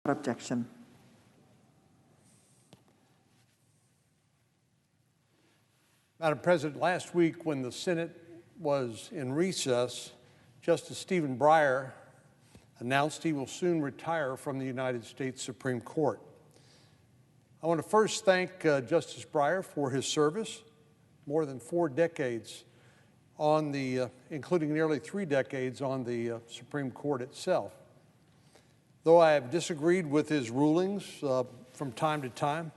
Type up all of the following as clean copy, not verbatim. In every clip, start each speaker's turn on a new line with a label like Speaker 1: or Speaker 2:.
Speaker 1: objection.
Speaker 2: Madam President, last week when the Senate was in recess, Justice Stephen Breyer announced he will soon retire from the United States Supreme Court. I want to first thank Justice Breyer for his service, more than 4 decades on the, including nearly 3 decades on the Supreme Court itself. Though I have disagreed with his rulings from time to time,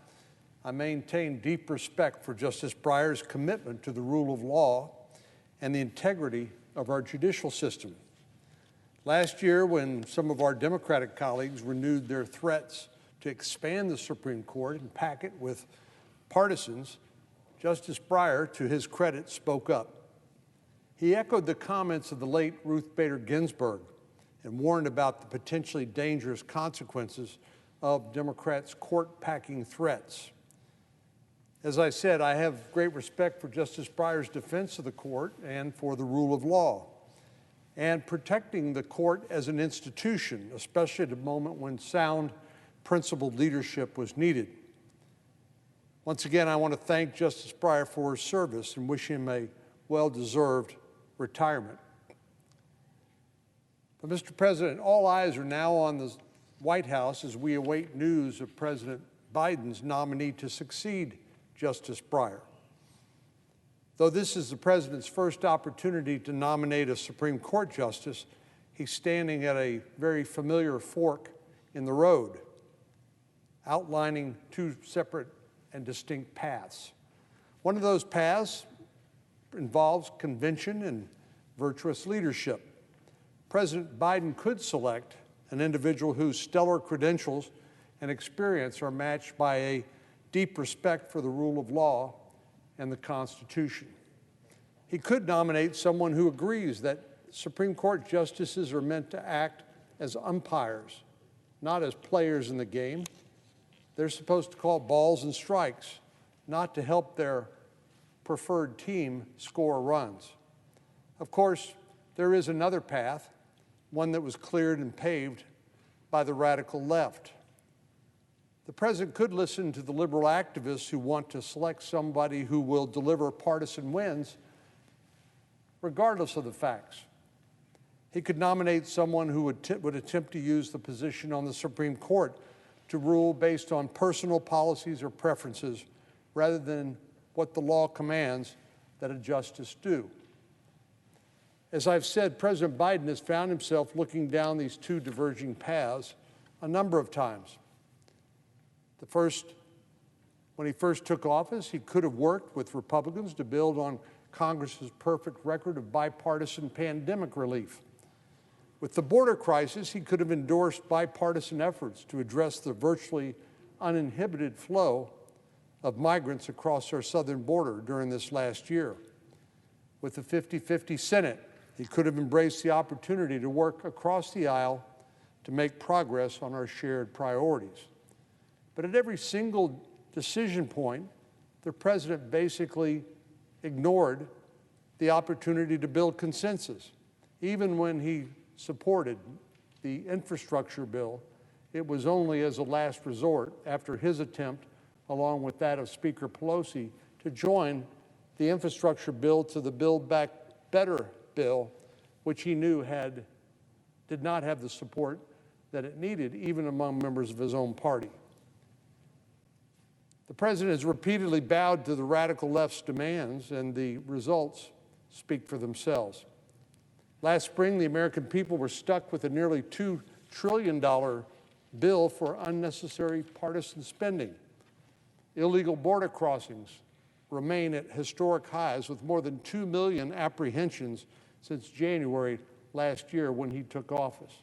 Speaker 2: I maintain deep respect for Justice Breyer's commitment to the rule of law and the integrity of our judicial system. Last year, when some of our Democratic colleagues renewed their threats to expand the Supreme Court and pack it with partisans, Justice Breyer, to his credit, spoke up. He echoed the comments of the late Ruth Bader Ginsburg and warned about the potentially dangerous consequences of Democrats' court-packing threats. As I said, I have great respect for Justice Breyer's defense of the court and for the rule of law, and protecting the court as an institution, especially at a moment when sound, principled leadership was needed. Once again, I want to thank Justice Breyer for his service and wish him a well-deserved retirement. But, Mr. President, all eyes are now on the White House as we await news of President Biden's nominee to succeed Justice Breyer. Though this is the president's first opportunity to nominate a Supreme Court justice, he's standing at a very familiar fork in the road, outlining 2 separate and distinct paths. One of those paths involves convention and virtuous leadership. President Biden could select an individual whose stellar credentials and experience are matched by a deep respect for the rule of law and the Constitution. He could nominate someone who agrees that Supreme Court justices are meant to act as umpires, not as players in the game. They're supposed to call balls and strikes, not to help their preferred team score runs. Of course, there is another path, one that was cleared and paved by the radical left. The president could listen to the liberal activists who want to select somebody who will deliver partisan wins, regardless of the facts. He could nominate someone who would attempt to use the position on the Supreme Court to rule based on personal policies or preferences, rather than what the law commands that a justice do. As I've said, President Biden has found himself looking down these 2 diverging paths a number of times. When he first took office, he could have worked with Republicans to build on Congress's perfect record of bipartisan pandemic relief. With the border crisis, he could have endorsed bipartisan efforts to address the virtually uninhibited flow of migrants across our southern border during this last year. With the 50-50 Senate, he could have embraced the opportunity to work across the aisle to make progress on our shared priorities. But at every single decision point, the president basically ignored the opportunity to build consensus. Even when he supported the infrastructure bill, it was only as a last resort after his attempt, along with that of Speaker Pelosi, to join the infrastructure bill to the Build Back Better bill, which he knew did not have the support that it needed, even among members of his own party. The president has repeatedly bowed to the radical left's demands, and the results speak for themselves. Last spring, the American people were stuck with a nearly $2 trillion bill for unnecessary partisan spending. Illegal border crossings remain at historic highs, with more than 2 million apprehensions since January last year when he took office.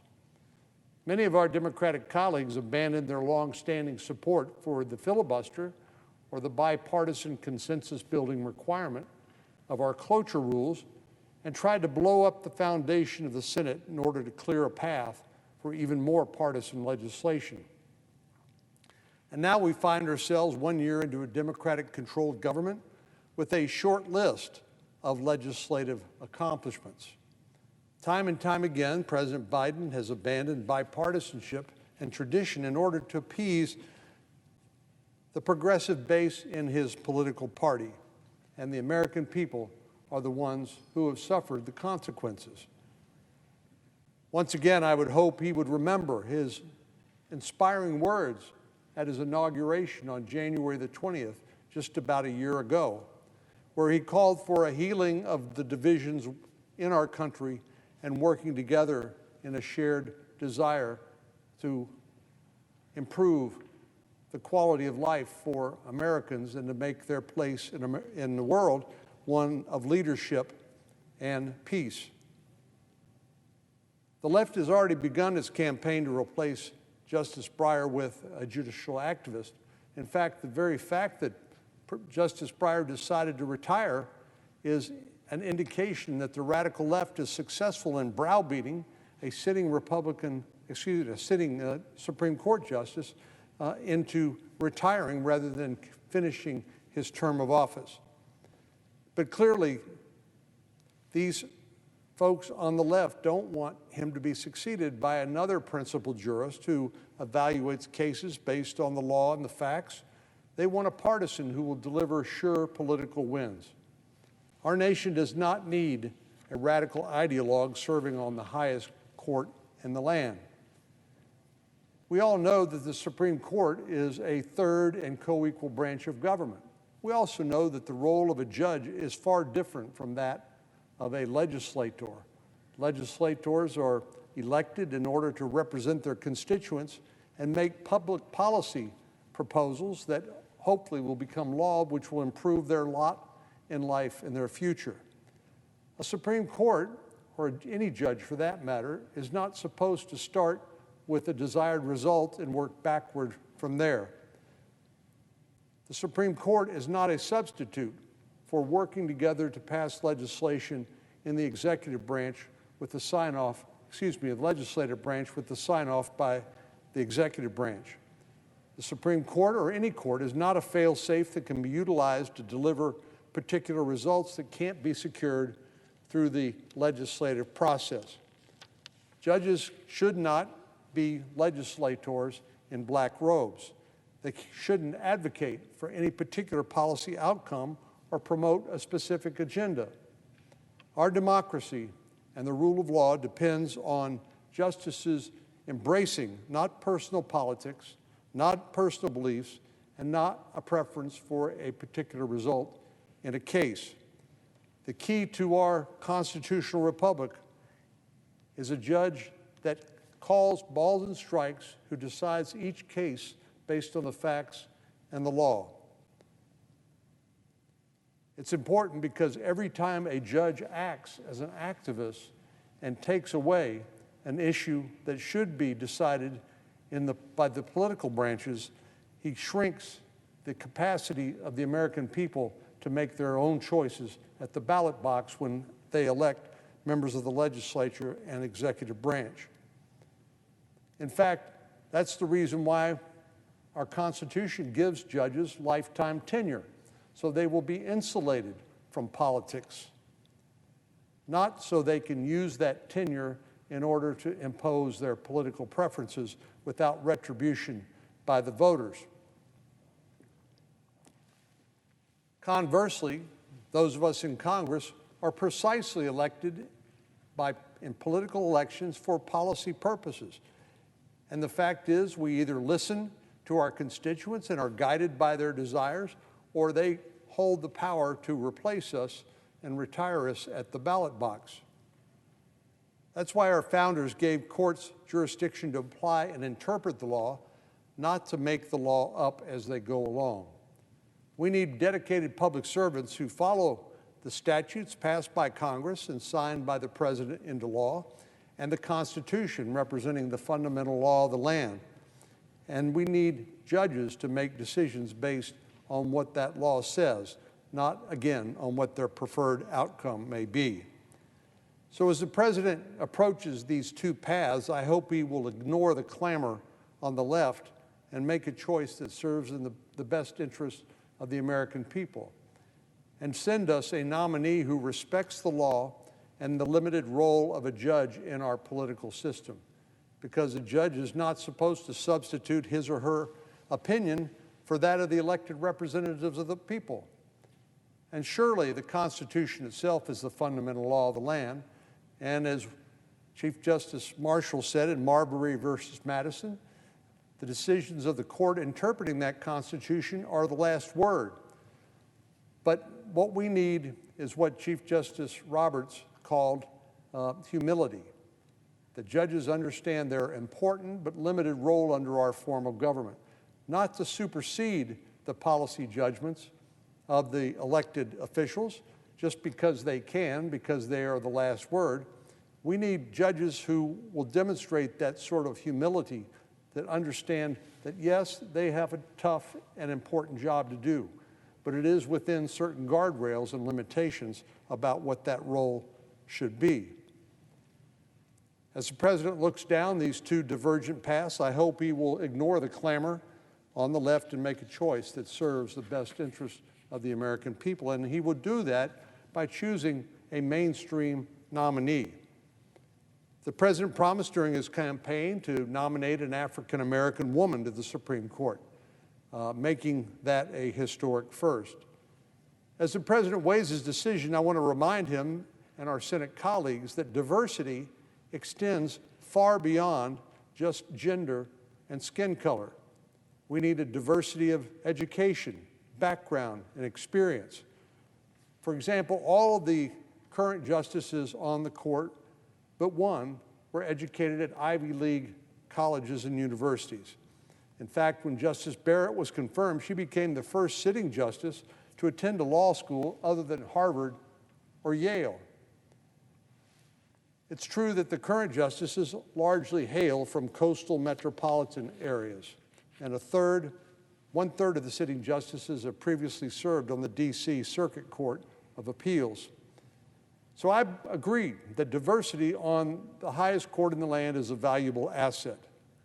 Speaker 2: Many of our Democratic colleagues abandoned their long-standing support for the filibuster or the bipartisan consensus-building requirement of our cloture rules and tried to blow up the foundation of the Senate in order to clear a path for even more partisan legislation. And now we find ourselves 1 year into a Democratic-controlled government with a short list of legislative accomplishments. Time and time again, President Biden has abandoned bipartisanship and tradition in order to appease the progressive base in his political party. And the American people are the ones who have suffered the consequences. Once again, I would hope he would remember his inspiring words at his inauguration on January the 20th, just about a year ago, where he called for a healing of the divisions in our country and working together in a shared desire to improve the quality of life for Americans and to make their place in the world one of leadership and peace. The left has already begun its campaign to replace Justice Breyer with a judicial activist. In fact, the very fact that Justice Breyer decided to retire is an indication that the radical left is successful in browbeating a sitting Supreme Court justice into retiring rather than finishing his term of office. But clearly, these folks on the left don't want him to be succeeded by another principled jurist who evaluates cases based on the law and the facts. They want a partisan who will deliver sure political wins. Our nation does not need a radical ideologue serving on the highest court in the land. We all know that the Supreme Court is a third and co-equal branch of government. We also know that the role of a judge is far different from that of a legislator. Legislators are elected in order to represent their constituents and make public policy proposals that hopefully will become law, which will improve their lot in life and their future. A Supreme Court, or any judge for that matter, is not supposed to start with a desired result and work backward from there. The Supreme Court is not a substitute for working together to pass legislation in the executive branch with the sign-off, the legislative branch with the sign-off by the executive branch. The Supreme Court, or any court, is not a fail-safe that can be utilized to deliver particular results that can't be secured through the legislative process. Judges should not be legislators in black robes. They shouldn't advocate for any particular policy outcome or promote a specific agenda. Our democracy and the rule of law depends on justices embracing not personal politics, not personal beliefs, and not a preference for a particular result in a case. The key to our constitutional republic is a judge that calls balls and strikes, who decides each case based on the facts and the law. It's important because every time a judge acts as an activist and takes away an issue that should be decided by the political branches, he shrinks the capacity of the American people to make their own choices at the ballot box when they elect members of the legislature and executive branch. In fact, that's the reason why our Constitution gives judges lifetime tenure, so they will be insulated from politics, not so they can use that tenure in order to impose their political preferences without retribution by the voters. Conversely, those of us in Congress are precisely elected in political elections for policy purposes. And the fact is, we either listen to our constituents and are guided by their desires, or they hold the power to replace us and retire us at the ballot box. That's why our founders gave courts jurisdiction to apply and interpret the law, not to make the law up as they go along. We need dedicated public servants who follow the statutes passed by Congress and signed by the President into law, and the Constitution representing the fundamental law of the land. And we need judges to make decisions based on what that law says, not, again, on what their preferred outcome may be. So as the President approaches these two paths, I hope he will ignore the clamor on the left and make a choice that serves in the best interest of the American people, and send us a nominee who respects the law and the limited role of a judge in our political system. because a judge is not supposed to substitute his or her opinion for that of the elected representatives of the people. And surely the Constitution itself is the fundamental law of the land. And as Chief Justice Marshall said in Marbury versus Madison, the decisions of the court interpreting that Constitution are the last word. But what we need is what Chief Justice Roberts called humility. The judges understand their important but limited role under our form of government, not to supersede the policy judgments of the elected officials just because they can, because they are the last word. We need judges who will demonstrate that sort of humility, that understand that, yes, they have a tough and important job to do, but it is within certain guardrails and limitations about what that role should be. As the President looks down these two divergent paths, I hope he will ignore the clamor on the left and make a choice that serves the best interest of the American people, and he would do that by choosing a mainstream nominee. The President promised during his campaign to nominate an African-American woman to the Supreme Court, making that a historic first. As the President weighs his decision, I want to remind him and our Senate colleagues that diversity extends far beyond just gender and skin color. We need a diversity of education, background, and experience. For example, all of the current justices on the court, but one, were educated at Ivy League colleges and universities. In fact, when Justice Barrett was confirmed, she became the first sitting justice to attend a law school other than Harvard or Yale. It's true that the current justices largely hail from coastal metropolitan areas, and one-third of the sitting justices have previously served on the D.C. Circuit Court of Appeals. So I agree that diversity on the highest court in the land is a valuable asset,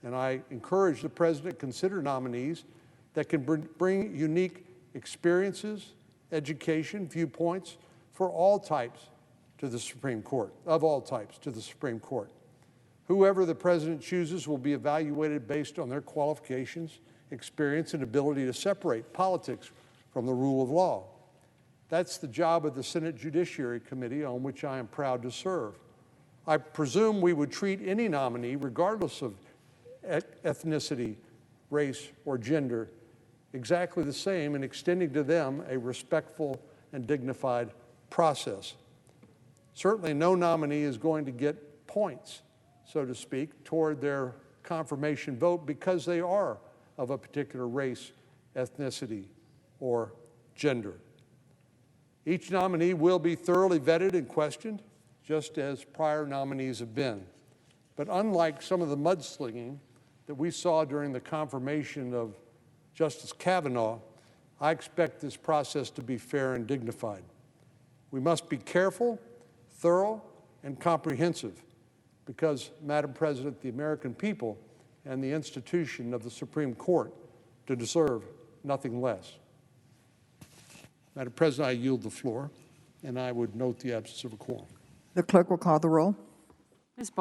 Speaker 2: and I encourage the President to consider nominees that can bring unique experiences, education, viewpoints for all types to the Supreme Court, of all types to the Supreme Court. Whoever the President chooses will be evaluated based on their qualifications, experience, and ability to separate politics from the rule of law. That's the job of the Senate Judiciary Committee, on which I am proud to serve. I presume we would treat any nominee, regardless of ethnicity, race, or gender, exactly the same in extending to them a respectful and dignified process. Certainly no nominee is going to get points, so to speak, toward their confirmation vote because they are of a particular race, ethnicity, or gender. Each nominee will be thoroughly vetted and questioned, just as prior nominees have been. But unlike some of the mudslinging that we saw during the confirmation of Justice Kavanaugh, I expect this process to be fair and dignified. We must be careful, thorough, and comprehensive because, Madam President, the American people and the institution of the Supreme Court deserve nothing less. Madam President, I yield the floor, and I would note the absence of a quorum.
Speaker 1: The clerk will call the roll.
Speaker 3: Ms. Ball.